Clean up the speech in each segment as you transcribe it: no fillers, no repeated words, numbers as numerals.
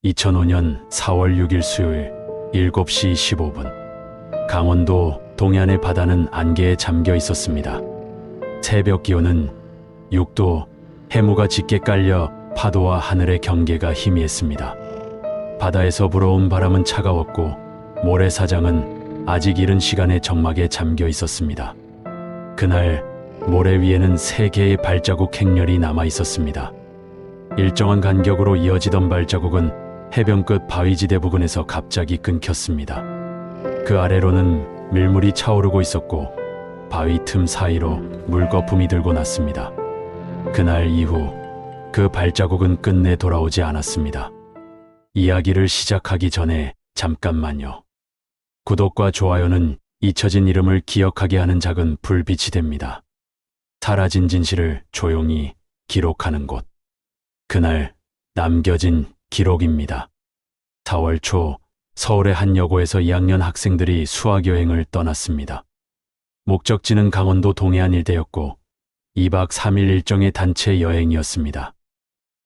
2005년 4월 6일 수요일 7시 15분. 강원도 동해안의 바다는 안개에 잠겨 있었습니다. 새벽 기온은 6도, 해무가 짙게 깔려 파도와 하늘의 경계가 희미했습니다. 바다에서 불어온 바람은 차가웠고 모래사장은 아직 이른 시간에 적막에 잠겨 있었습니다. 그날 모래 위에는 3개의 발자국 행렬이 남아 있었습니다. 일정한 간격으로 이어지던 발자국은 해변 끝 바위지대 부근에서 갑자기 끊겼습니다. 그 아래로는 밀물이 차오르고 있었고 바위 틈 사이로 물거품이 들고 났습니다. 그날 이후 그 발자국은 끝내 돌아오지 않았습니다. 이야기를 시작하기 전에 잠깐만요. 구독과 좋아요는 잊혀진 이름을 기억하게 하는 작은 불빛이 됩니다. 사라진 진실을 조용히 기록하는 곳. 그날 남겨진 기록입니다. 4월 초 서울의 한 여고에서 2학년 학생들이 수학여행을 떠났습니다. 목적지는 강원도 동해안 일대였고 2박 3일 일정의 단체 여행이었습니다.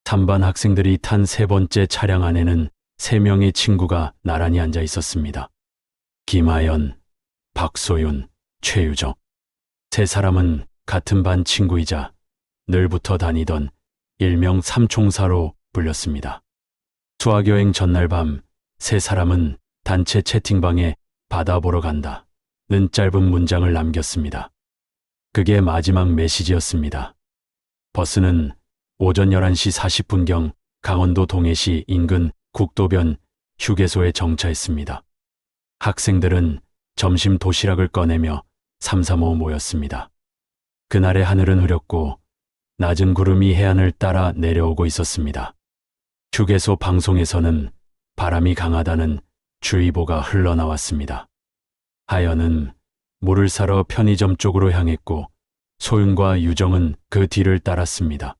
3반 학생들이 탄 3번째 차량 안에는 3명의 친구가 나란히 앉아 있었습니다. 김하연, 박소윤, 최유정. 3사람은 같은 반 친구이자 늘 붙어 다니던 일명 삼총사로 불렸습니다. 수학여행 전날 밤 3사람은 단체 채팅방에 바다 보러 간다는 짧은 문장을 남겼습니다. 그게 마지막 메시지였습니다. 버스는 오전 11시 40분경 강원도 동해시 인근 국도변 휴게소에 정차했습니다. 학생들은 점심 도시락을 꺼내며 삼삼오오 모였습니다. 그날의 하늘은 흐렸고 낮은 구름이 해안을 따라 내려오고 있었습니다. 휴게소 방송에서는 바람이 강하다는 주의보가 흘러나왔습니다. 하연은 물을 사러 편의점 쪽으로 향했고 소윤과 유정은 그 뒤를 따랐습니다.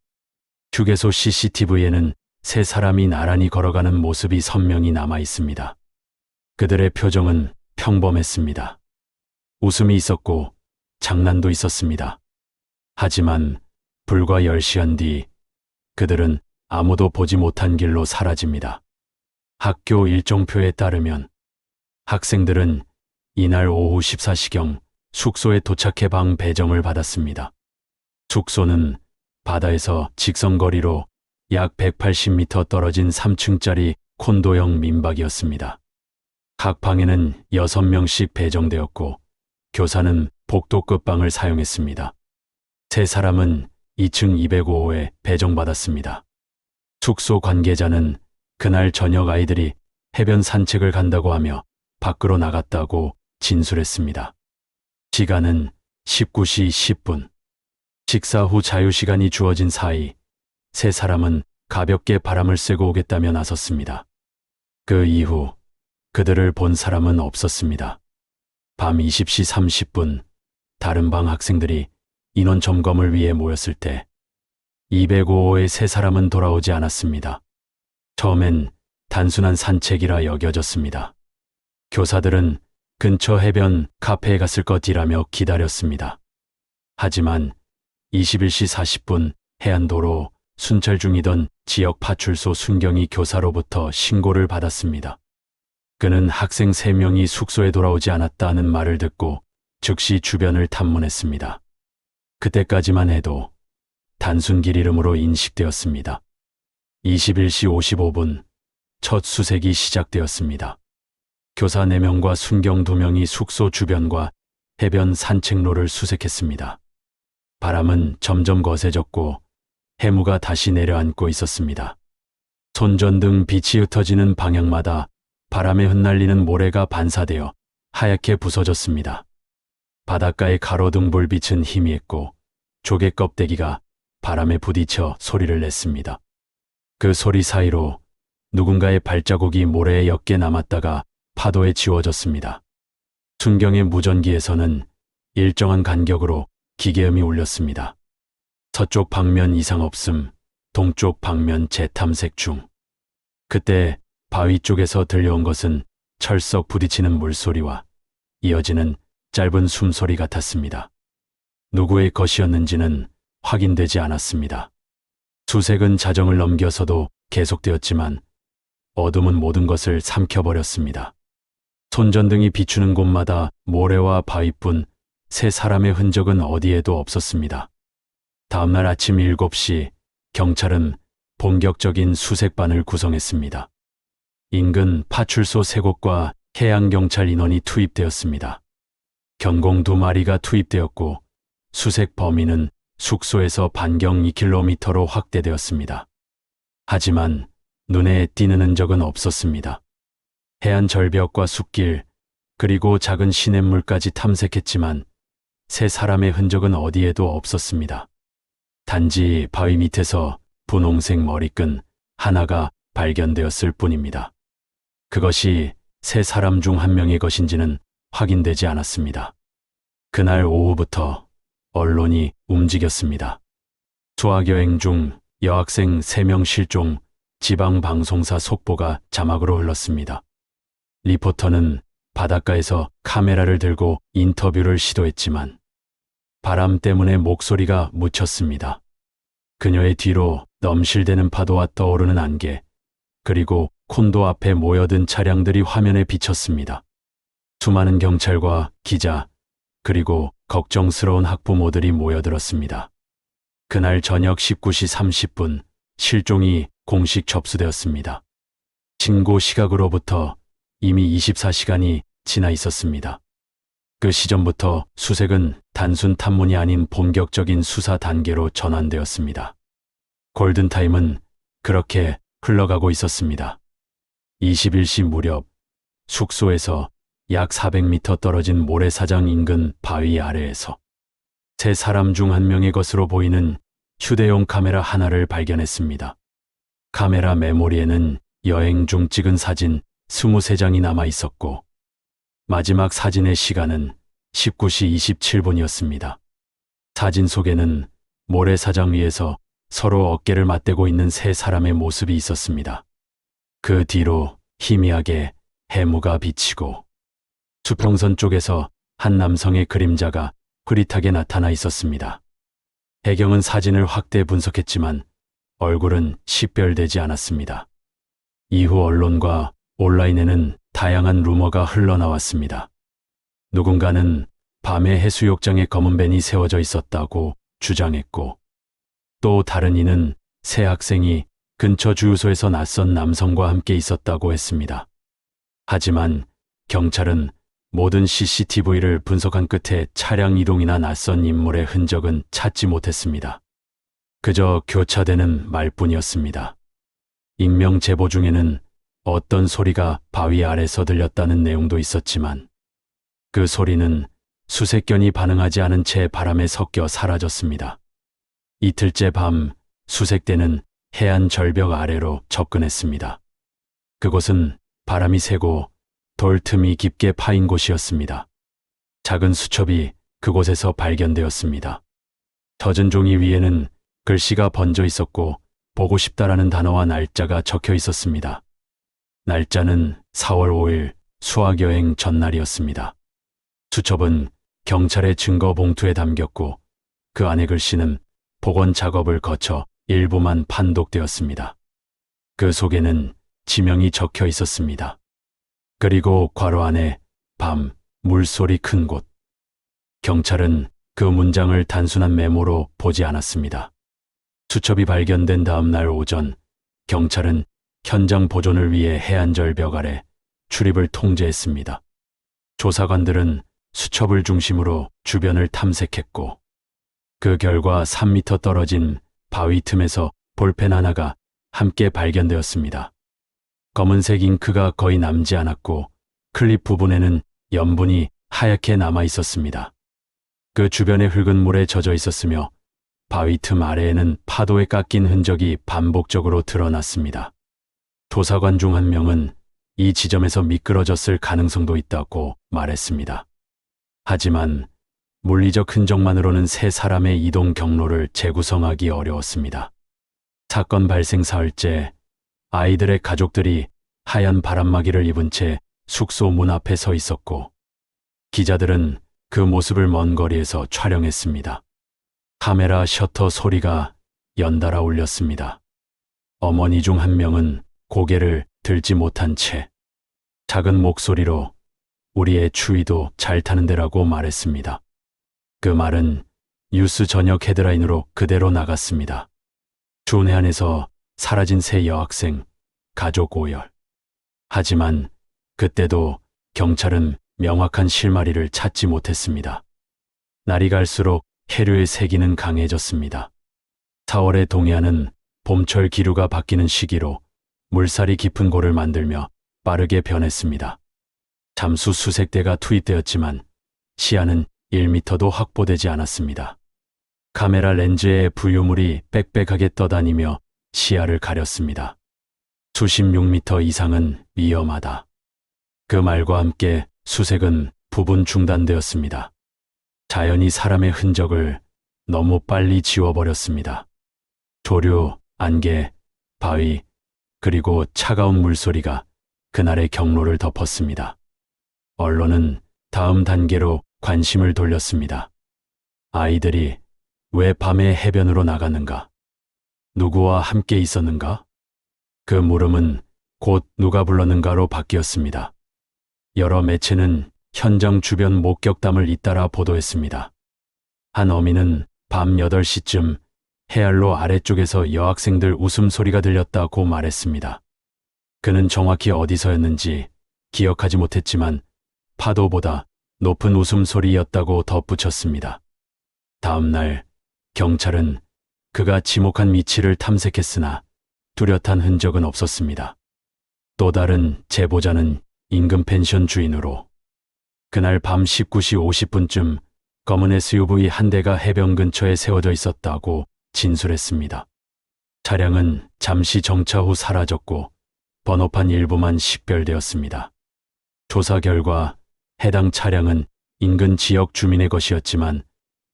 휴게소 CCTV에는 3사람이 나란히 걸어가는 모습이 선명히 남아 있습니다. 그들의 표정은 평범했습니다. 웃음이 있었고 장난도 있었습니다. 하지만 불과 10시간 뒤 그들은 아무도 보지 못한 길로 사라집니다. 학교 일정표에 따르면 학생들은 이날 오후 14시경 숙소에 도착해 방 배정을 받았습니다. 숙소는 바다에서 직선거리로 약 180m 떨어진 3층짜리 콘도형 민박이었습니다. 각 방에는 6명씩 배정되었고 교사는 복도급 방을 사용했습니다. 3사람은 2층 205호에 배정받았습니다. 숙소 관계자는 그날 저녁 아이들이 해변 산책을 간다고 하며 밖으로 나갔다고 진술했습니다. 시간은 19시 10분. 식사 후 자유시간이 주어진 사이 3사람은 가볍게 바람을 쐬고 오겠다며 나섰습니다. 그 이후 그들을 본 사람은 없었습니다. 밤 20시 30분 다른 방 학생들이 인원 점검을 위해 모였을 때 205호의 3사람은 돌아오지 않았습니다. 처음엔 단순한 산책이라 여겨졌습니다. 교사들은 근처 해변 카페에 갔을 것이라며 기다렸습니다. 하지만 21시 40분 해안도로 순찰 중이던 지역 파출소 순경이 교사로부터 신고를 받았습니다. 그는 학생 3명이 숙소에 돌아오지 않았다는 말을 듣고 즉시 주변을 탐문했습니다. 그때까지만 해도 단순 길 이름으로 인식되었습니다. 21시 55분 첫 수색이 시작되었습니다. 교사 4명과 순경 2명이 숙소 주변과 해변 산책로를 수색했습니다. 바람은 점점 거세졌고 해무가 다시 내려앉고 있었습니다. 손전등 빛이 흩어지는 방향마다 바람에 흩날리는 모래가 반사되어 하얗게 부서졌습니다. 바닷가의 가로등 불빛은 희미했고 조개 껍데기가 바람에 부딪혀 소리를 냈습니다. 그 소리 사이로 누군가의 발자국이 모래에 옅게 남았다가 파도에 지워졌습니다. 순경의 무전기에서는 일정한 간격으로 기계음이 울렸습니다. 서쪽 방면 이상 없음, 동쪽 방면 재탐색 중. 그때 바위 쪽에서 들려온 것은 철썩 부딪히는 물소리와 이어지는 짧은 숨소리 같았습니다. 누구의 것이었는지는 확인되지 않았습니다. 수색은 자정을 넘겨서도 계속되었지만 어둠은 모든 것을 삼켜버렸습니다. 손전등이 비추는 곳마다 모래와 바위뿐 세 사람의 흔적은 어디에도 없었습니다. 다음날 아침 7시 경찰은 본격적인 수색반을 구성했습니다. 인근 파출소 3곳과 해양경찰 인원이 투입되었습니다. 경공 2마리가 투입되었고 수색 범위는 숙소에서 반경 2km로 확대되었습니다. 하지만 눈에 띄는 흔적은 없었습니다. 해안 절벽과 숲길, 그리고 작은 시냇물까지 탐색했지만 세 사람의 흔적은 어디에도 없었습니다. 단지 바위 밑에서 분홍색 머리끈 하나가 발견되었을 뿐입니다. 그것이 세 사람 중 한 명의 것인지는 확인되지 않았습니다. 그날 오후부터 언론이 움직였습니다. 수학여행 중 여학생 3명 실종, 지방방송사 속보가 자막으로 흘렀습니다. 리포터는 바닷가에서 카메라를 들고 인터뷰를 시도했지만 바람 때문에 목소리가 묻혔습니다. 그녀의 뒤로 넘실대는 파도와 떠오르는 안개, 그리고 콘도 앞에 모여든 차량들이 화면에 비쳤습니다. 수많은 경찰과 기자, 그리고 걱정스러운 학부모들이 모여들었습니다. 그날 저녁 19시 30분 실종이 공식 접수되었습니다. 신고 시각으로부터 이미 24시간이 지나 있었습니다. 그 시점부터 수색은 단순 탐문이 아닌 본격적인 수사 단계로 전환되었습니다. 골든타임은 그렇게 흘러가고 있었습니다. 21시 무렵 숙소에서 약 400m 떨어진 모래사장 인근 바위 아래에서 세 사람 중 한 명의 것으로 보이는 휴대용 카메라 하나를 발견했습니다. 카메라 메모리에는 여행 중 찍은 사진 23장이 남아 있었고 마지막 사진의 시간은 19시 27분이었습니다. 사진 속에는 모래사장 위에서 서로 어깨를 맞대고 있는 세 사람의 모습이 있었습니다. 그 뒤로 희미하게 해무가 비치고 수평선 쪽에서 한 남성의 그림자가 흐릿하게 나타나 있었습니다. 해경은 사진을 확대 분석했지만 얼굴은 식별되지 않았습니다. 이후 언론과 온라인에는 다양한 루머가 흘러나왔습니다. 누군가는 밤에 해수욕장에 검은 밴이 세워져 있었다고 주장했고, 또 다른 이는 세 학생이 근처 주유소에서 낯선 남성과 함께 있었다고 했습니다. 하지만 경찰은 모든 CCTV를 분석한 끝에 차량 이동이나 낯선 인물의 흔적은 찾지 못했습니다. 그저 교차되는 말뿐이었습니다. 익명 제보 중에는 어떤 소리가 바위 아래서 들렸다는 내용도 있었지만 그 소리는 수색견이 반응하지 않은 채 바람에 섞여 사라졌습니다. 이틀째 밤 수색대는 해안 절벽 아래로 접근했습니다. 그곳은 바람이 세고 돌 틈이 깊게 파인 곳이었습니다. 작은 수첩이 그곳에서 발견되었습니다. 젖은 종이 위에는 글씨가 번져 있었고 보고 싶다라는 단어와 날짜가 적혀 있었습니다. 날짜는 4월 5일 수학여행 전날이었습니다. 수첩은 경찰의 증거 봉투에 담겼고 그 안의 글씨는 복원 작업을 거쳐 일부만 판독되었습니다. 그 속에는 지명이 적혀 있었습니다. 그리고 괄호 안에 밤, 물소리 큰 곳. 경찰은 그 문장을 단순한 메모로 보지 않았습니다. 수첩이 발견된 다음 날 오전, 경찰은 현장 보존을 위해 해안절벽 아래 출입을 통제했습니다. 조사관들은 수첩을 중심으로 주변을 탐색했고, 그 결과 3m 떨어진 바위 틈에서 볼펜 하나가 함께 발견되었습니다. 검은색 잉크가 거의 남지 않았고 클립 부분에는 염분이 하얗게 남아 있었습니다. 그 주변에 흙은 물에 젖어 있었으며 바위 틈 아래에는 파도에 깎인 흔적이 반복적으로 드러났습니다. 조사관 중 한 명은 이 지점에서 미끄러졌을 가능성도 있다고 말했습니다. 하지만 물리적 흔적만으로는 세 사람의 이동 경로를 재구성하기 어려웠습니다. 사건 발생 사흘째 아이들의 가족들이 하얀 바람막이를 입은 채 숙소 문 앞에 서 있었고 기자들은 그 모습을 먼 거리에서 촬영했습니다. 카메라 셔터 소리가 연달아 울렸습니다. 어머니 중 한 명은 고개를 들지 못한 채 작은 목소리로 우리의 추위도 잘 타는 데라고 말했습니다. 그 말은 뉴스 저녁 헤드라인으로 그대로 나갔습니다. 준해안에서 사라진 새 여학생, 가족 오열. 하지만 그때도 경찰은 명확한 실마리를 찾지 못했습니다. 날이 갈수록 해류의 세기는 강해졌습니다. 4월의 동해안은 봄철 기류가 바뀌는 시기로 물살이 깊은 골을 만들며 빠르게 변했습니다. 잠수 수색대가 투입되었지만 시야는 1m도 확보되지 않았습니다. 카메라 렌즈에 부유물이 빽빽하게 떠다니며 시야를 가렸습니다. 수십육 미터 이상은 위험하다. 그 말과 함께 수색은 부분 중단되었습니다. 자연이 사람의 흔적을 너무 빨리 지워버렸습니다. 조류, 안개, 바위, 그리고 차가운 물소리가 그날의 경로를 덮었습니다. 언론은 다음 단계로 관심을 돌렸습니다. 아이들이 왜 밤에 해변으로 나갔는가? 누구와 함께 있었는가? 그 물음은 곧 누가 불렀는가로 바뀌었습니다. 여러 매체는 현장 주변 목격담을 잇따라 보도했습니다. 한 어민은 밤 8시쯤 해안로 아래쪽에서 여학생들 웃음소리가 들렸다고 말했습니다. 그는 정확히 어디서였는지 기억하지 못했지만 파도보다 높은 웃음소리였다고 덧붙였습니다. 다음 날 경찰은 그가 지목한 위치를 탐색했으나 뚜렷한 흔적은 없었습니다. 또 다른 제보자는 인근 펜션 주인으로 그날 밤 19시 50분쯤 검은 SUV 한 대가 해변 근처에 세워져 있었다고 진술했습니다. 차량은 잠시 정차 후 사라졌고 번호판 일부만 식별되었습니다. 조사 결과 해당 차량은 인근 지역 주민의 것이었지만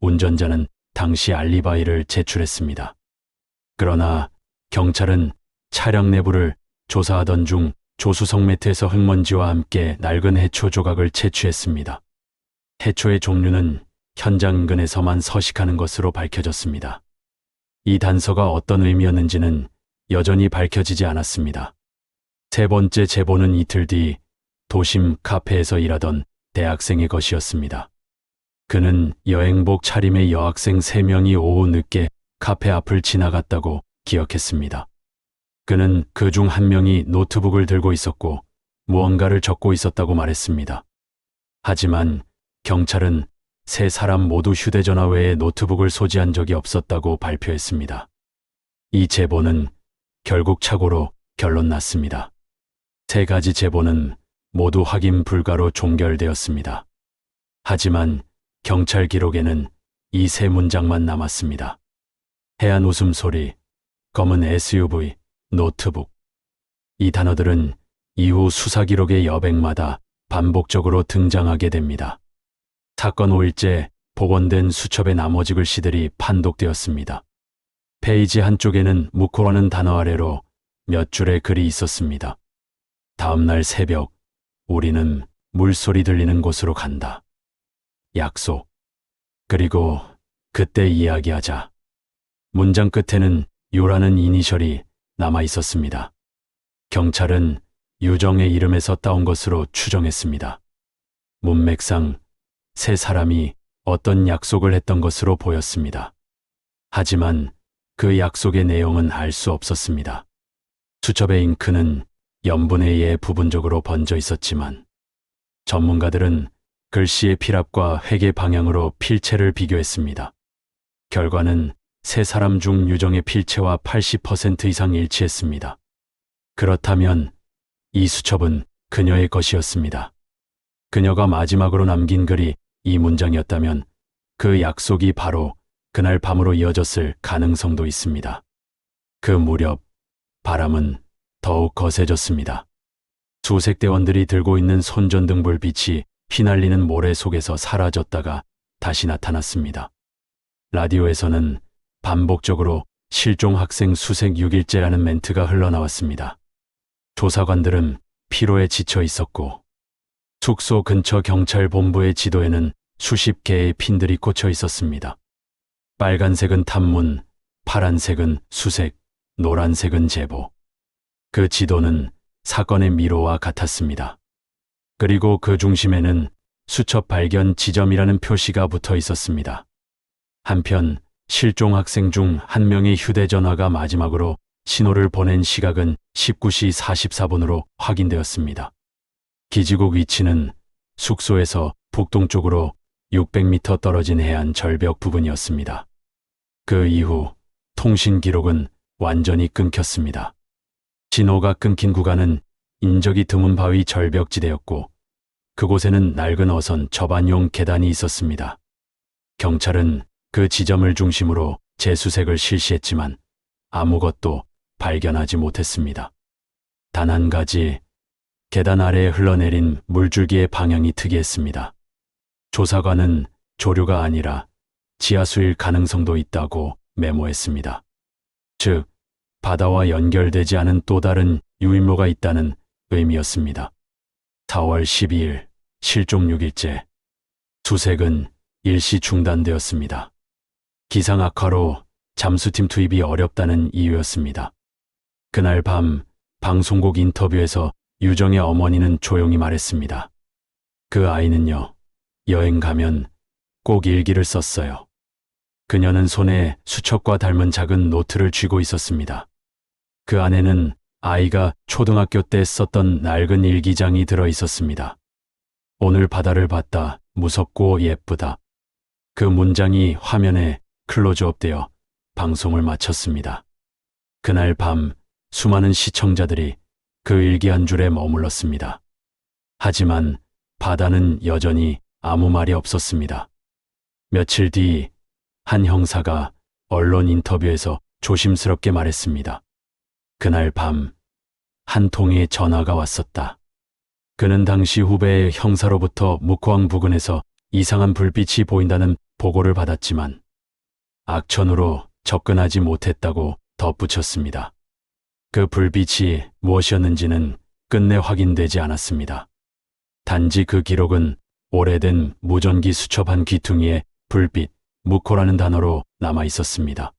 운전자는 당시 알리바이를 제출했습니다. 그러나 경찰은 차량 내부를 조사하던 중 조수석 매트에서 흙먼지와 함께 낡은 해초 조각을 채취했습니다. 해초의 종류는 현장 인근에서만 서식하는 것으로 밝혀졌습니다. 이 단서가 어떤 의미였는지는 여전히 밝혀지지 않았습니다. 세 번째 제보는 이틀 뒤 도심 카페에서 일하던 대학생의 것이었습니다. 그는 여행복 차림의 여학생 3명이 오후 늦게 카페 앞을 지나갔다고 기억했습니다. 그는 그 중 한 명이 노트북을 들고 있었고 무언가를 적고 있었다고 말했습니다. 하지만 경찰은 세 사람 모두 휴대전화 외에 노트북을 소지한 적이 없었다고 발표했습니다. 이 제보는 결국 착오로 결론났습니다. 세 가지 제보는 모두 확인 불가로 종결되었습니다. 하지만 경찰 기록에는 이 세 문장만 남았습니다. 해안 웃음소리, 검은 SUV, 노트북. 이 단어들은 이후 수사 기록의 여백마다 반복적으로 등장하게 됩니다. 사건 5일째 복원된 수첩의 나머지 글씨들이 판독되었습니다. 페이지 한쪽에는 무코라는 단어 아래로 몇 줄의 글이 있었습니다. 다음 날 새벽, 우리는 물소리 들리는 곳으로 간다. 약속. 그리고 그때 이야기하자. 문장 끝에는 유라는 이니셜이 남아 있었습니다. 경찰은 유정의 이름에서 따온 것으로 추정했습니다. 문맥상 세 사람이 어떤 약속을 했던 것으로 보였습니다. 하지만 그 약속의 내용은 알 수 없었습니다. 수첩의 잉크는 염분에 의해 부분적으로 번져 있었지만 전문가들은 글씨의 필압과 회계 방향으로 필체를 비교했습니다. 결과는 세 사람 중 유정의 필체와 80% 이상 일치했습니다. 그렇다면 이 수첩은 그녀의 것이었습니다. 그녀가 마지막으로 남긴 글이 이 문장이었다면 그 약속이 바로 그날 밤으로 이어졌을 가능성도 있습니다. 그 무렵 바람은 더욱 거세졌습니다. 수색대원들이 들고 있는 손전등 불빛이 휘날리는 모래 속에서 사라졌다가 다시 나타났습니다. 라디오에서는 반복적으로 실종 학생 수색 6일째라는 멘트가 흘러나왔습니다. 조사관들은 피로에 지쳐 있었고 숙소 근처 경찰본부의 지도에는 수십 개의 핀들이 꽂혀 있었습니다. 빨간색은 탐문, 파란색은 수색, 노란색은 제보. 그 지도는 사건의 미로와 같았습니다. 그리고 그 중심에는 수첩 발견 지점이라는 표시가 붙어 있었습니다. 한편 실종 학생 중 한 명의 휴대전화가 마지막으로 신호를 보낸 시각은 19시 44분으로 확인되었습니다. 기지국 위치는 숙소에서 북동쪽으로 600m 떨어진 해안 절벽 부근이었습니다. 그 이후 통신 기록은 완전히 끊겼습니다. 신호가 끊긴 구간은 인적이 드문 바위 절벽지대였고 그곳에는 낡은 어선 접안용 계단이 있었습니다. 경찰은 그 지점을 중심으로 재수색을 실시했지만 아무것도 발견하지 못했습니다. 단 한 가지, 계단 아래에 흘러내린 물줄기의 방향이 특이했습니다. 조사관은 조류가 아니라 지하수일 가능성도 있다고 메모했습니다. 즉, 바다와 연결되지 않은 또 다른 유인로가 있다는 의미였습니다. 4월 12일, 실종 6일째. 수색은 일시 중단되었습니다. 기상 악화로 잠수팀 투입이 어렵다는 이유였습니다. 그날 밤 방송국 인터뷰에서 유정의 어머니는 조용히 말했습니다. 그 아이는요, 여행 가면 꼭 일기를 썼어요. 그녀는 손에 수첩과 닮은 작은 노트를 쥐고 있었습니다. 그 안에는 아이가 초등학교 때 썼던 낡은 일기장이 들어 있었습니다. 오늘 바다를 봤다. 무섭고 예쁘다. 그 문장이 화면에 클로즈업되어 방송을 마쳤습니다. 그날 밤 수많은 시청자들이 그 일기 한 줄에 머물렀습니다. 하지만 바다는 여전히 아무 말이 없었습니다. 며칠 뒤 한 형사가 언론 인터뷰에서 조심스럽게 말했습니다. 그날 밤 한 통의 전화가 왔었다. 그는 당시 후배의 형사로부터 묵호항 부근에서 이상한 불빛이 보인다는 보고를 받았지만 악천후로 접근하지 못했다고 덧붙였습니다. 그 불빛이 무엇이었는지는 끝내 확인되지 않았습니다. 단지 그 기록은 오래된 무전기 수첩 한 귀퉁이에 불빛, 묵호라는 단어로 남아 있었습니다.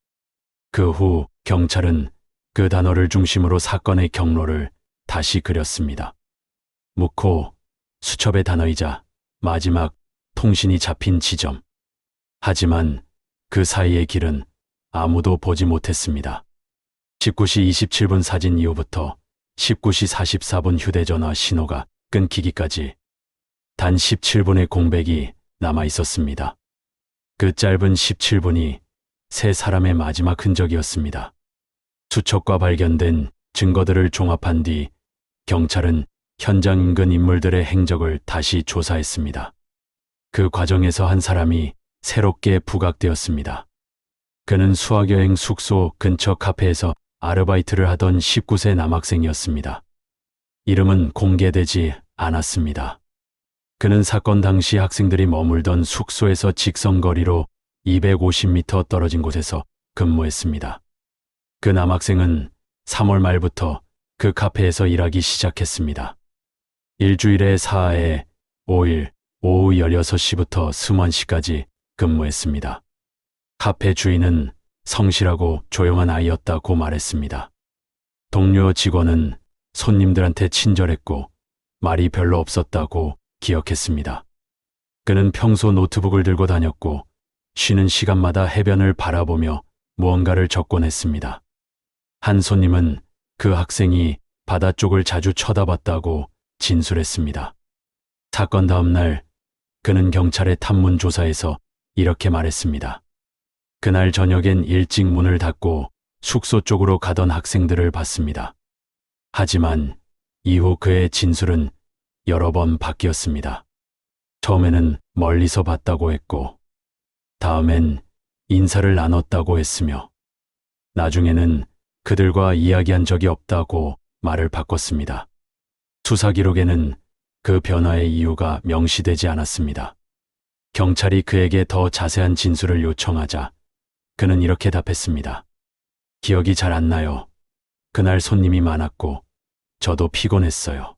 그 후 경찰은 그 단어를 중심으로 사건의 경로를 다시 그렸습니다. 묵호, 수첩의 단어이자 마지막 통신이 잡힌 지점. 하지만 그 사이의 길은 아무도 보지 못했습니다. 19시 27분 사진 이후부터 19시 44분 휴대전화 신호가 끊기기까지 단 17분의 공백이 남아 있었습니다. 그 짧은 17분이 세 사람의 마지막 흔적이었습니다. 수첩과 발견된 증거들을 종합한 뒤 경찰은 현장 인근 인물들의 행적을 다시 조사했습니다. 그 과정에서 한 사람이 새롭게 부각되었습니다. 그는 수학여행 숙소 근처 카페에서 아르바이트를 하던 19세 남학생이었습니다. 이름은 공개되지 않았습니다. 그는 사건 당시 학생들이 머물던 숙소에서 직선거리로 250m 떨어진 곳에서 근무했습니다. 그 남학생은 3월 말부터 그 카페에서 일하기 시작했습니다. 일주일에 4회 5일 오후 16시부터 21시까지 근무했습니다. 카페 주인은 성실하고 조용한 아이였다고 말했습니다. 동료 직원은 손님들한테 친절했고 말이 별로 없었다고 기억했습니다. 그는 평소 노트북을 들고 다녔고 쉬는 시간마다 해변을 바라보며 무언가를 적곤 했습니다. 한 손님은 그 학생이 바다 쪽을 자주 쳐다봤다고 진술했습니다. 사건 다음 날 그는 경찰의 탐문 조사에서 이렇게 말했습니다. 그날 저녁엔 일찍 문을 닫고 숙소 쪽으로 가던 학생들을 봤습니다. 하지만 이후 그의 진술은 여러 번 바뀌었습니다. 처음에는 멀리서 봤다고 했고 다음엔 인사를 나눴다고 했으며 나중에는 그들과 이야기한 적이 없다고 말을 바꿨습니다. 수사 기록에는 그 변화의 이유가 명시되지 않았습니다. 경찰이 그에게 더 자세한 진술을 요청하자 그는 이렇게 답했습니다. 기억이 잘 안 나요. 그날 손님이 많았고 저도 피곤했어요.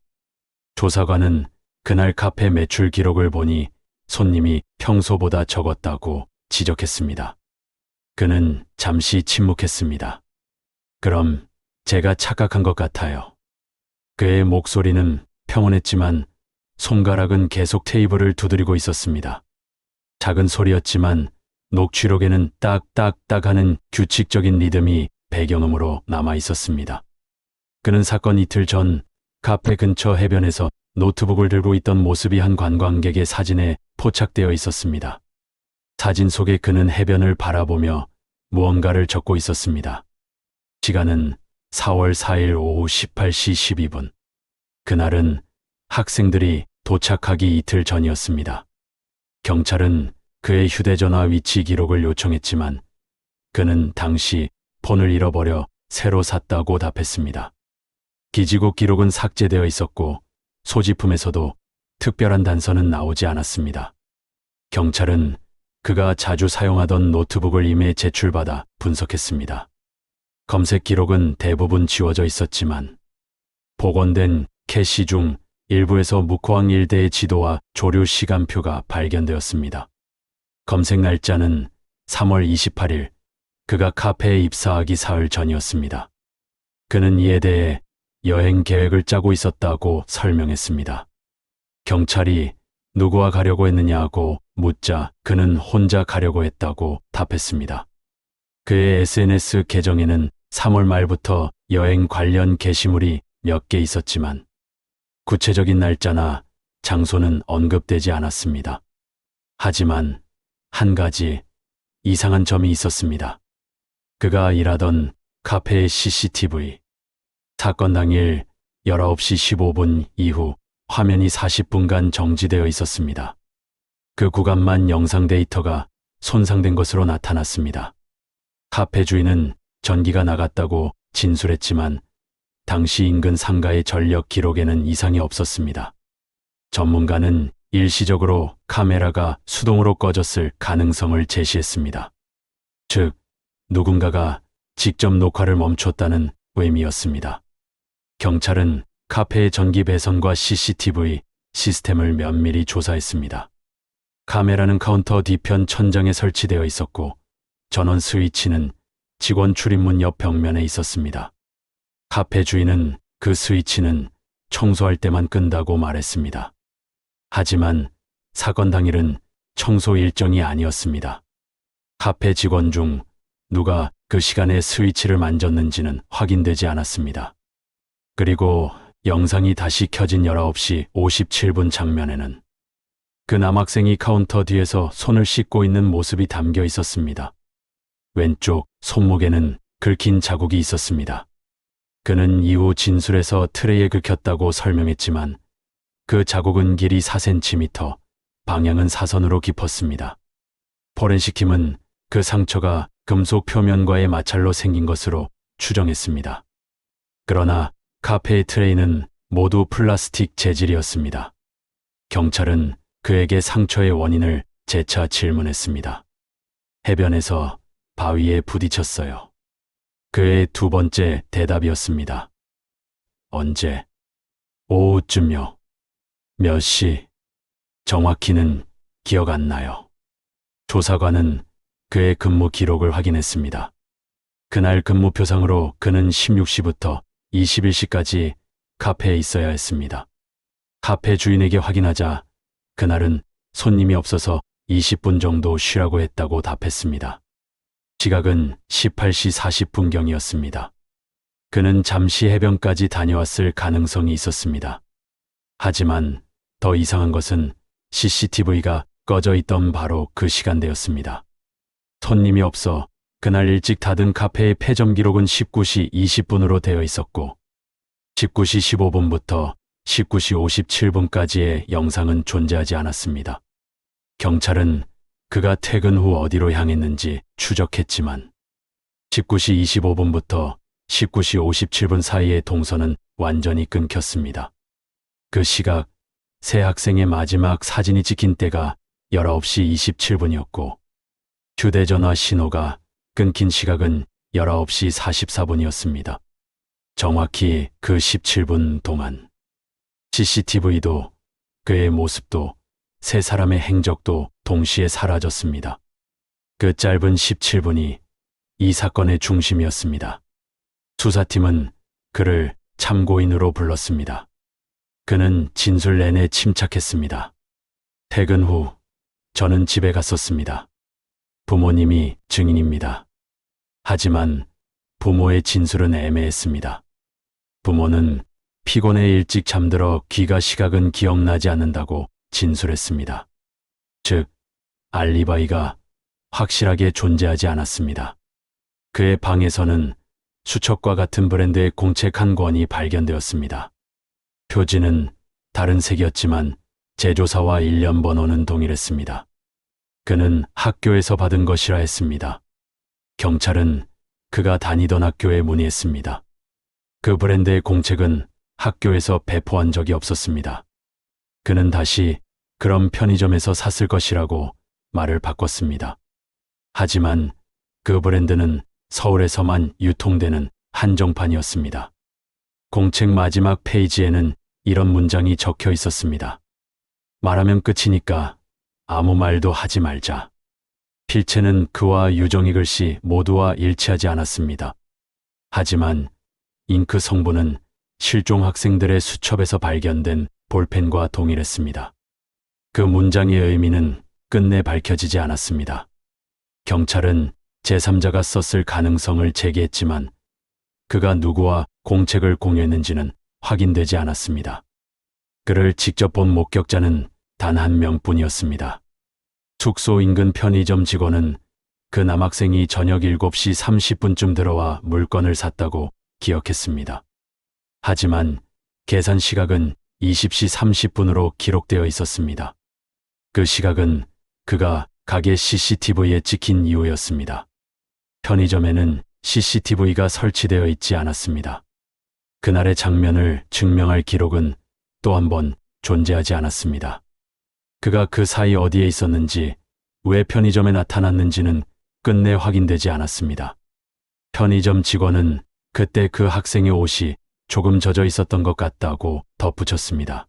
조사관은 그날 카페 매출 기록을 보니 손님이 평소보다 적었다고 지적했습니다. 그는 잠시 침묵했습니다. 그럼 제가 착각한 것 같아요. 그의 목소리는 평온했지만 손가락은 계속 테이블을 두드리고 있었습니다. 작은 소리였지만 녹취록에는 딱딱딱 하는 규칙적인 리듬이 배경음으로 남아 있었습니다. 그는 사건 이틀 전 카페 근처 해변에서 노트북을 들고 있던 모습이 한 관광객의 사진에 포착되어 있었습니다. 사진 속에 그는 해변을 바라보며 무언가를 적고 있었습니다. 시간은 4월 4일 오후 18시 12분. 그날은 학생들이 도착하기 이틀 전이었습니다. 경찰은 그의 휴대전화 위치 기록을 요청했지만 그는 당시 폰을 잃어버려 새로 샀다고 답했습니다. 기지국 기록은 삭제되어 있었고 소지품에서도 특별한 단서는 나오지 않았습니다. 경찰은 그가 자주 사용하던 노트북을 임해 제출받아 분석했습니다. 검색 기록은 대부분 지워져 있었지만 복원된 캐시 중 일부에서 묵호항 일대의 지도와 조류 시간표가 발견되었습니다. 검색 날짜는 3월 28일, 그가 카페에 입사하기 사흘 전이었습니다. 그는 이에 대해 여행 계획을 짜고 있었다고 설명했습니다. 경찰이 누구와 가려고 했느냐고 묻자 그는 혼자 가려고 했다고 답했습니다. 그의 SNS 계정에는 3월 말부터 여행 관련 게시물이 몇 개 있었지만 구체적인 날짜나 장소는 언급되지 않았습니다. 하지만 한 가지 이상한 점이 있었습니다. 그가 일하던 카페의 CCTV. 사건 당일 19시 15분 이후 화면이 40분간 정지되어 있었습니다. 그 구간만 영상 데이터가 손상된 것으로 나타났습니다. 카페 주인은 전기가 나갔다고 진술했지만 당시 인근 상가의 전력 기록에는 이상이 없었습니다. 전문가는 일시적으로 카메라가 수동으로 꺼졌을 가능성을 제시했습니다. 즉, 누군가가 직접 녹화를 멈췄다는 의미였습니다. 경찰은 카페의 전기 배선과 CCTV 시스템을 면밀히 조사했습니다. 카메라는 카운터 뒤편 천장에 설치되어 있었고 전원 스위치는 직원 출입문 옆 벽면에 있었습니다. 카페 주인은 그 스위치는 청소할 때만 끈다고 말했습니다. 하지만 사건 당일은 청소 일정이 아니었습니다. 카페 직원 중 누가 그 시간에 스위치를 만졌는지는 확인되지 않았습니다. 그리고 영상이 다시 켜진 19시 57분 장면에는 그 남학생이 카운터 뒤에서 손을 씻고 있는 모습이 담겨 있었습니다. 왼쪽 손목에는 긁힌 자국이 있었습니다. 그는 이후 진술에서 트레이에 긁혔다고 설명했지만 그 자국은 길이 4cm, 방향은 사선으로 깊었습니다. 포렌식 팀은 그 상처가 금속 표면과의 마찰로 생긴 것으로 추정했습니다. 그러나 카페의 트레이는 모두 플라스틱 재질이었습니다. 경찰은 그에게 상처의 원인을 재차 질문했습니다. 해변에서 바위에 부딪혔어요. 그의 두 번째 대답이었습니다. 언제? 오후쯤요. 몇 시? 정확히는 기억 안 나요. 조사관은 그의 근무 기록을 확인했습니다. 그날 근무표상으로 그는 16시부터 21시까지 카페에 있어야 했습니다. 카페 주인에게 확인하자 그날은 손님이 없어서 20분 정도 쉬라고 했다고 답했습니다. 시각은 18시 40분경이었습니다. 그는 잠시 해변까지 다녀왔을 가능성이 있었습니다. 하지만 더 이상한 것은 CCTV가 꺼져 있던 바로 그 시간대였습니다. 손님이 없어 그날 일찍 닫은 카페의 폐점 기록은 19시 20분으로 되어 있었고 19시 15분부터 19시 57분까지의 영상은 존재하지 않았습니다. 경찰은 그가 퇴근 후 어디로 향했는지 추적했지만 19시 25분부터 19시 57분 사이의 동선은 완전히 끊겼습니다. 그 시각 세 학생의 마지막 사진이 찍힌 때가 19시 27분이었고 휴대전화 신호가 끊긴 시각은 19시 44분이었습니다. 정확히 그 17분 동안 CCTV도 그의 모습도 세 사람의 행적도 동시에 사라졌습니다. 그 짧은 17분이 이 사건의 중심이었습니다. 수사팀은 그를 참고인으로 불렀습니다. 그는 진술 내내 침착했습니다. 퇴근 후 저는 집에 갔었습니다. 부모님이 증인입니다. 하지만 부모의 진술은 애매했습니다. 부모는 피곤해 일찍 잠들어 귀가 시각은 기억나지 않는다고 진술했습니다. 즉, 알리바이가 확실하게 존재하지 않았습니다. 그의 방에서는 수첩과 같은 브랜드의 공책 한 권이 발견되었습니다. 표지는 다른 색이었지만 제조사와 일련 번호는 동일했습니다. 그는 학교에서 받은 것이라 했습니다. 경찰은 그가 다니던 학교에 문의했습니다. 그 브랜드의 공책은 학교에서 배포한 적이 없었습니다. 그는 다시 그런 편의점에서 샀을 것이라고 말을 바꿨습니다. 하지만 그 브랜드는 서울에서만 유통되는 한정판이었습니다. 공책 마지막 페이지에는 이런 문장이 적혀 있었습니다. 말하면 끝이니까 아무 말도 하지 말자. 필체는 그와 유정희 글씨 모두와 일치하지 않았습니다. 하지만 잉크 성분은 실종 학생들의 수첩에서 발견된 볼펜과 동일했습니다. 그 문장의 의미는 끝내 밝혀지지 않았습니다. 경찰은 제3자가 썼을 가능성을 제기했지만 그가 누구와 공책을 공유했는지는 확인되지 않았습니다. 그를 직접 본 목격자는 단 한 명뿐이었습니다. 숙소 인근 편의점 직원은 그 남학생이 저녁 7시 30분쯤 들어와 물건을 샀다고 기억했습니다. 하지만 계산 시각은 20시 30분으로 기록되어 있었습니다. 그 시각은 그가 가게 CCTV에 찍힌 이후였습니다. 편의점에는 CCTV가 설치되어 있지 않았습니다. 그날의 장면을 증명할 기록은 또 한 번 존재하지 않았습니다. 그가 그 사이 어디에 있었는지, 왜 편의점에 나타났는지는 끝내 확인되지 않았습니다. 편의점 직원은 그때 그 학생의 옷이 조금 젖어 있었던 것 같다고 덧붙였습니다.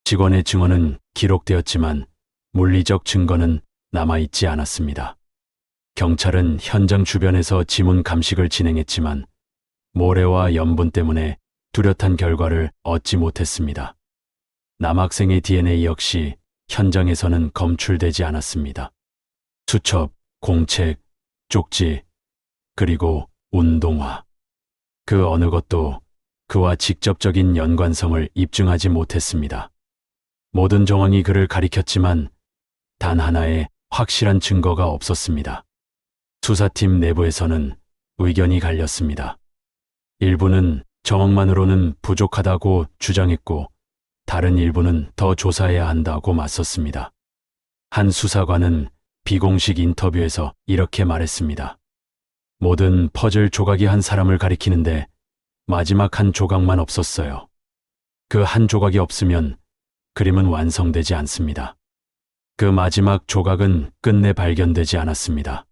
직원의 증언은 기록되었지만 물리적 증거는 남아있지 않았습니다. 경찰은 현장 주변에서 지문 감식을 진행했지만 모래와 염분 때문에 뚜렷한 결과를 얻지 못했습니다. 남학생의 DNA 역시 현장에서는 검출되지 않았습니다. 수첩, 공책, 쪽지, 그리고 운동화. 그 어느 것도 그와 직접적인 연관성을 입증하지 못했습니다. 모든 정황이 그를 가리켰지만 단 하나의 확실한 증거가 없었습니다. 수사팀 내부에서는 의견이 갈렸습니다. 일부는 정황만으로는 부족하다고 주장했고 다른 일부는 더 조사해야 한다고 맞섰습니다. 한 수사관은 비공식 인터뷰에서 이렇게 말했습니다. 모든 퍼즐 조각이 한 사람을 가리키는데 마지막 한 조각만 없었어요. 그 한 조각이 없으면 그림은 완성되지 않습니다. 그 마지막 조각은 끝내 발견되지 않았습니다.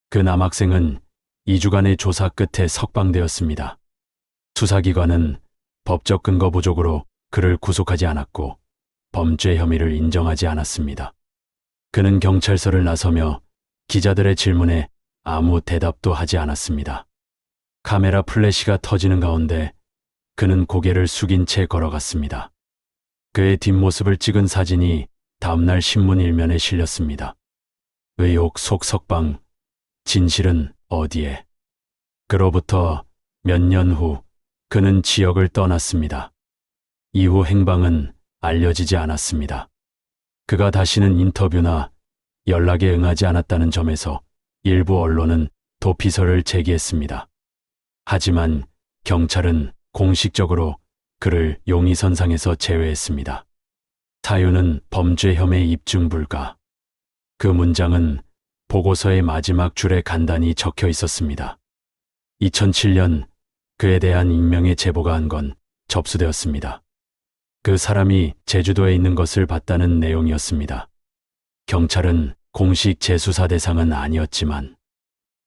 그 남학생은 2주간의 조사 끝에 석방되었습니다. 수사기관은 법적 근거 부족으로 그를 구속하지 않았고 범죄 혐의를 인정하지 않았습니다. 그는 경찰서를 나서며 기자들의 질문에 아무 대답도 하지 않았습니다. 카메라 플래시가 터지는 가운데 그는 고개를 숙인 채 걸어갔습니다. 그의 뒷모습을 찍은 사진이 다음날 신문 일면에 실렸습니다. 의혹 속 석방, 진실은 어디에? 그로부터 몇 년 후 그는 지역을 떠났습니다. 이후 행방은 알려지지 않았습니다. 그가 다시는 인터뷰나 연락에 응하지 않았다는 점에서 일부 언론은 도피설을 제기했습니다. 하지만 경찰은 공식적으로 그를 용의선상에서 제외했습니다. 사유는 범죄 혐의 입증 불가. 그 문장은 보고서의 마지막 줄에 간단히 적혀 있었습니다. 2007년 그에 대한 익명의 제보가 한 건 접수되었습니다. 그 사람이 제주도에 있는 것을 봤다는 내용이었습니다. 경찰은 공식 재수사 대상은 아니었지만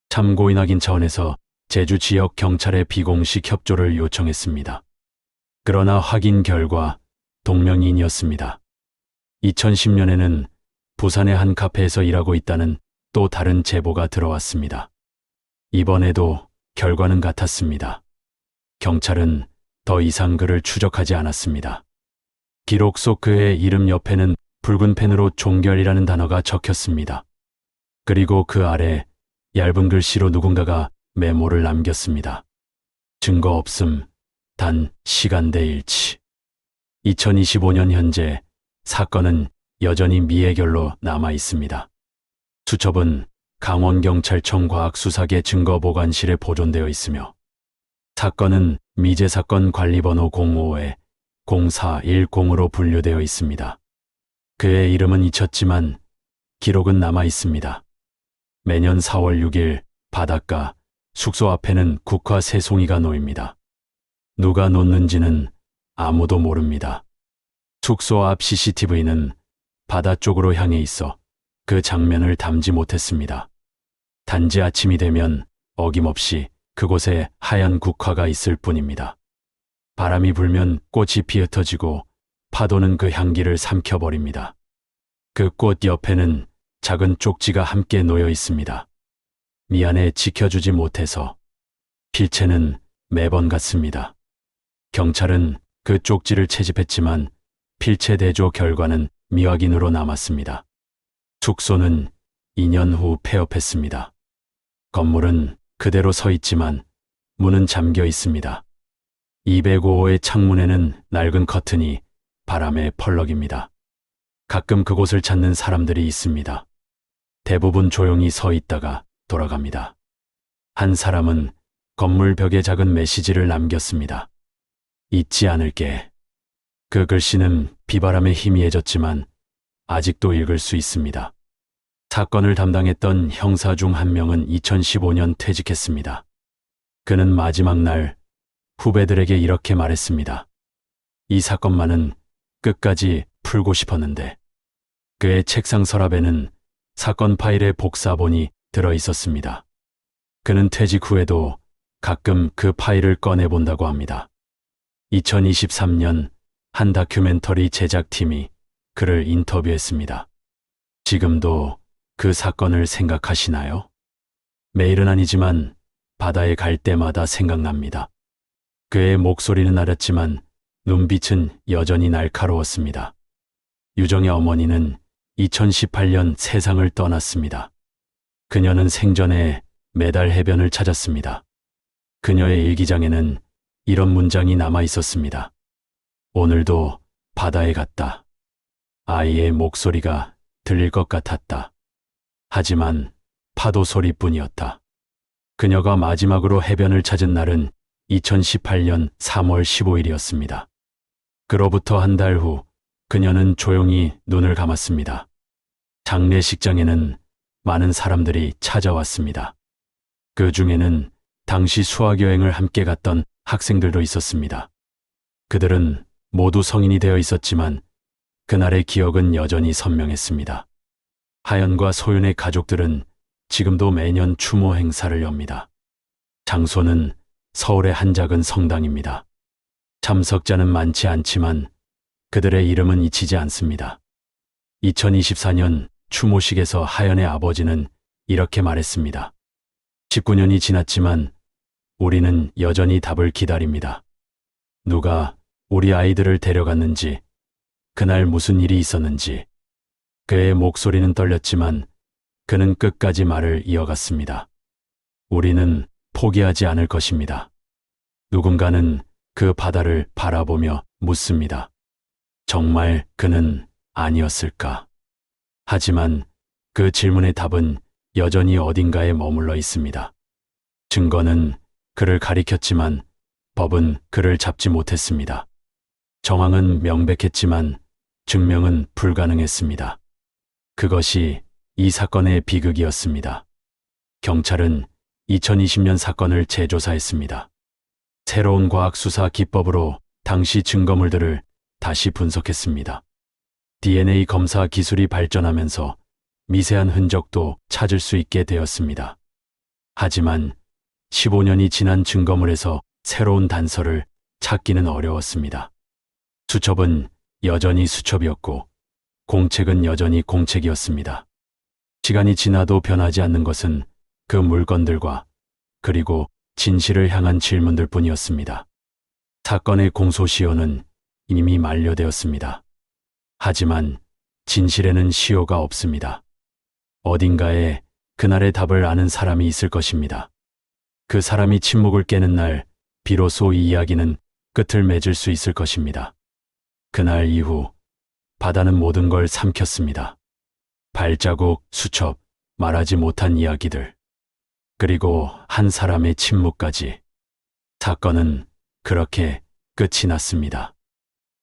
참고인 확인 차원에서 제주 지역 경찰의 비공식 협조를 요청했습니다. 그러나 확인 결과 동명이인이었습니다. 2010년에는 부산의 한 카페에서 일하고 있다는 또 다른 제보가 들어왔습니다. 이번에도 결과는 같았습니다. 경찰은 더 이상 그를 추적하지 않았습니다. 기록 속 그의 이름 옆에는 붉은 펜으로 종결이라는 단어가 적혔습니다. 그리고 그 아래 얇은 글씨로 누군가가 메모를 남겼습니다. 증거 없음, 단 시간대 일치. 2025년 현재 사건은 여전히 미해결로 남아 있습니다. 수첩은 강원경찰청 과학수사계 증거보관실에 보존되어 있으며 사건은 미제사건 관리번호 05-0410으로 분류되어 있습니다. 그의 이름은 잊혔지만 기록은 남아 있습니다. 매년 4월 6일 바닷가 숙소 앞에는 국화 새송이가 놓입니다. 누가 놓는지는 아무도 모릅니다. 숙소 앞 CCTV는 바다 쪽으로 향해 있어 그 장면을 담지 못했습니다. 단지 아침이 되면 어김없이 그곳에 하얀 국화가 있을 뿐입니다. 바람이 불면 꽃이 피어터지고 파도는 그 향기를 삼켜버립니다. 그 꽃 옆에는 작은 쪽지가 함께 놓여 있습니다. 미안해 지켜주지 못해서. 필체는 매번 같습니다. 경찰은 그 쪽지를 채집했지만 필체 대조 결과는 미확인으로 남았습니다. 숙소는 2년 후 폐업했습니다. 건물은 그대로 서 있지만 문은 잠겨 있습니다. 205호의 창문에는 낡은 커튼이 바람에 펄럭입니다. 가끔 그곳을 찾는 사람들이 있습니다. 대부분 조용히 서 있다가 돌아갑니다. 한 사람은 건물 벽에 작은 메시지를 남겼습니다. 잊지 않을게. 그 글씨는 비바람에 희미해졌지만 아직도 읽을 수 있습니다. 사건을 담당했던 형사 중 한 명은 2015년 퇴직했습니다. 그는 마지막 날 후배들에게 이렇게 말했습니다. 이 사건만은 끝까지 풀고 싶었는데. 그의 책상 서랍에는 사건 파일의 복사본이 들어 있었습니다. 그는 퇴직 후에도 가끔 그 파일을 꺼내본다고 합니다. 2023년 한 다큐멘터리 제작팀이 그를 인터뷰했습니다. 지금도 그 사건을 생각하시나요? 매일은 아니지만 바다에 갈 때마다 생각납니다. 그의 목소리는 아렸지만 눈빛은 여전히 날카로웠습니다. 유정의 어머니는 2018년 세상을 떠났습니다. 그녀는 생전에 매달 해변을 찾았습니다. 그녀의 일기장에는 이런 문장이 남아 있었습니다. 오늘도 바다에 갔다. 아이의 목소리가 들릴 것 같았다. 하지만 파도 소리뿐이었다. 그녀가 마지막으로 해변을 찾은 날은 2018년 3월 15일이었습니다. 그로부터 한 달 후 그녀는 조용히 눈을 감았습니다. 장례식장에는 많은 사람들이 찾아왔습니다. 그 중에는 당시 수학여행을 함께 갔던 학생들도 있었습니다. 그들은 모두 성인이 되어 있었지만 그날의 기억은 여전히 선명했습니다. 하연과 소윤의 가족들은 지금도 매년 추모 행사를 엽니다. 장소는 서울의 한 작은 성당입니다. 참석자는 많지 않지만 그들의 이름은 잊히지 않습니다. 2024년 추모식에서 하연의 아버지는 이렇게 말했습니다. 19년이 지났지만 우리는 여전히 답을 기다립니다. 누가 우리 아이들을 데려갔는지, 그날 무슨 일이 있었는지. 그의 목소리는 떨렸지만 그는 끝까지 말을 이어갔습니다. 우리는 포기하지 않을 것입니다. 누군가는 그 바다를 바라보며 묻습니다. 정말 그는 아니었을까? 하지만 그 질문의 답은 여전히 어딘가에 머물러 있습니다. 증거는 그를 가리켰지만 법은 그를 잡지 못했습니다. 정황은 명백했지만 증명은 불가능했습니다. 그것이 이 사건의 비극이었습니다. 경찰은 2020년 사건을 재조사했습니다. 새로운 과학수사 기법으로 당시 증거물들을 다시 분석했습니다. DNA 검사 기술이 발전하면서 미세한 흔적도 찾을 수 있게 되었습니다. 하지만 15년이 지난 증거물에서 새로운 단서를 찾기는 어려웠습니다. 수첩은 여전히 수첩이었고 공책은 여전히 공책이었습니다. 시간이 지나도 변하지 않는 것은 그 물건들과 그리고 진실을 향한 질문들 뿐이었습니다. 사건의 공소시효는 이미 만료되었습니다. 하지만 진실에는 시효가 없습니다. 어딘가에 그날의 답을 아는 사람이 있을 것입니다. 그 사람이 침묵을 깨는 날, 비로소 이 이야기는 끝을 맺을 수 있을 것입니다. 그날 이후 바다는 모든 걸 삼켰습니다. 발자국, 수첩, 말하지 못한 이야기들, 그리고 한 사람의 침묵까지. 사건은 그렇게 끝이 났습니다.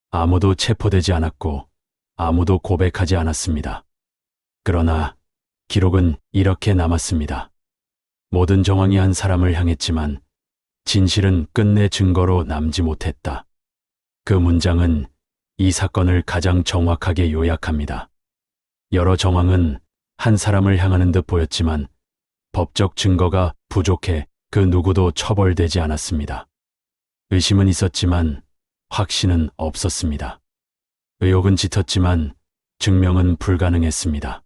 아무도 체포되지 않았고 아무도 고백하지 않았습니다. 그러나 기록은 이렇게 남았습니다. 모든 정황이 한 사람을 향했지만 진실은 끝내 증거로 남지 못했다. 그 문장은 이 사건을 가장 정확하게 요약합니다. 여러 정황은 한 사람을 향하는 듯 보였지만 법적 증거가 부족해 그 누구도 처벌되지 않았습니다. 의심은 있었지만 확신은 없었습니다. 의혹은 짙었지만 증명은 불가능했습니다.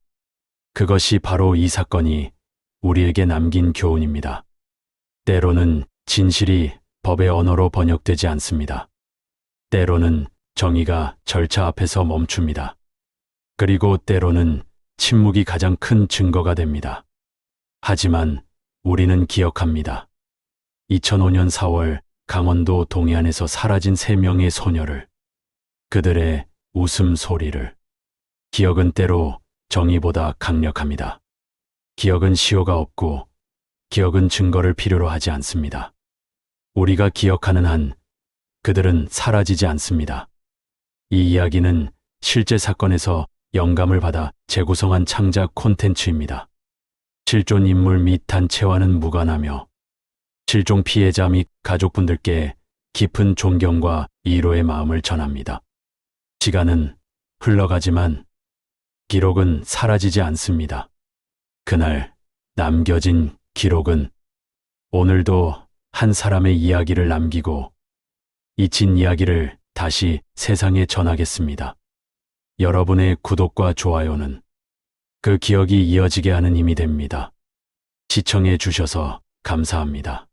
그것이 바로 이 사건이 우리에게 남긴 교훈입니다. 때로는 진실이 법의 언어로 번역되지 않습니다. 때로는 정의가 절차 앞에서 멈춥니다. 그리고 때로는 침묵이 가장 큰 증거가 됩니다. 하지만 우리는 기억합니다. 2005년 4월 강원도 동해안에서 사라진 3명의 소녀를, 그들의 웃음소리를. 기억은 때로 정의보다 강력합니다. 기억은 시효가 없고 기억은 증거를 필요로 하지 않습니다. 우리가 기억하는 한 그들은 사라지지 않습니다. 이 이야기는 실제 사건에서 영감을 받아 재구성한 창작 콘텐츠입니다. 실존 인물 및 단체와는 무관하며 실종 피해자 및 가족분들께 깊은 존경과 이로의 마음을 전합니다. 시간은 흘러가지만 기록은 사라지지 않습니다. 그날 남겨진 기록은 오늘도 한 사람의 이야기를 남기고 잊힌 이야기를 다시 세상에 전하겠습니다. 여러분의 구독과 좋아요는 그 기억이 이어지게 하는 힘이 됩니다. 시청해 주셔서 감사합니다.